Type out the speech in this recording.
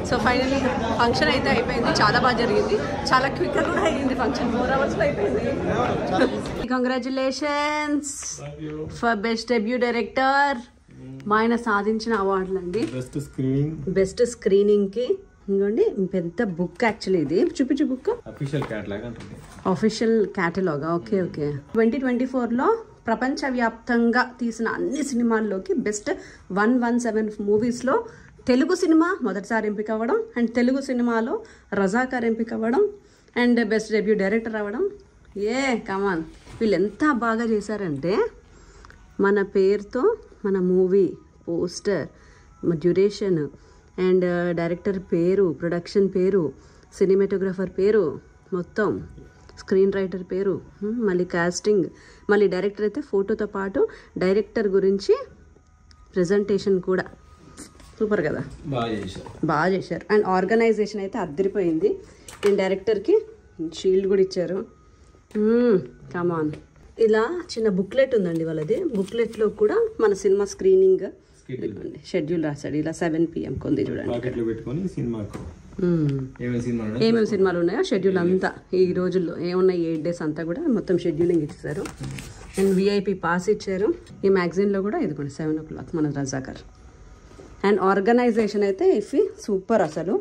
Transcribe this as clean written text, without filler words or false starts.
So finally function అయితే అయిపోయింది, చాలా బాగా జరిగింది, చాలా క్విక్గా కూడా అయ్యింది ఫంక్షన్, 4 అవర్స్లో అయిపోయింది. Congratulations for best debut director. మా ఆయన సాధించిన అవార్డులు అండి. బెస్ట్ స్క్రీనింగ్కి ఇంకోండి పెద్ద బుక్, యాక్చువల్లీ ఇది చూపించు బుక్, ఆఫీషియల్ క్యాటలాగా. Okay okay. 2024లో ప్రపంచవ్యాప్తంగా తీసిన అన్ని సినిమాల్లోకి బెస్ట్ 117 మూవీస్లో తెలుగు సినిమా మొదటిసారి ఎంపిక అవ్వడం, అండ్ తెలుగు సినిమాలో రజాకార్ ఎంపిక అవ్వడం, అండ్ బెస్ట్ డెబ్యూ డైరెక్టర్ అవ్వడం. కమాన్, వీళ్ళు ఎంత బాగా చేశారంటే మన పేరుతో మన movie poster, duration, and director పేరు, ప్రొడక్షన్ పేరు, సినిమాటోగ్రఫర్ పేరు, మొత్తం స్క్రీన్ రైటర్ పేరు, మళ్ళీ కాస్టింగ్, మళ్ళీ డైరెక్టర్ అయితే ఫోటోతో పాటు డైరెక్టర్ గురించి ప్రజెంటేషన్ కూడా. సూపర్ కదా, బాగా చేశారు. అండ్ ఆర్గనైజేషన్ అయితే అద్దరిపోయింది. అండ్ డైరెక్టర్కి షీల్డ్ కూడా ఇచ్చారు. కమాన్. ఇలా చిన్న బుక్లెట్ ఉందండి వాళ్ళది. బుక్లెట్లో కూడా మన సినిమా స్క్రీనింగ్ షెడ్యూల్ రాశాడు. ఇలా 7 PM కొంది చూడండి. ఏమేమి సినిమాలు ఉన్నాయో షెడ్యూల్ అంతా, ఈ రోజుల్లో ఏమున్నాయి 8 days అంతా కూడా మొత్తం షెడ్యూలింగ్ ఇచ్చారు. అండ్ VIP పాస్ ఇచ్చారు. ఈ మ్యాగజైన్లో కూడా ఇదిగోండి 7 o'clock మన రజాకర్. అండ్ ఆర్గనైజేషన్ అయితే సూపర్ అసలు.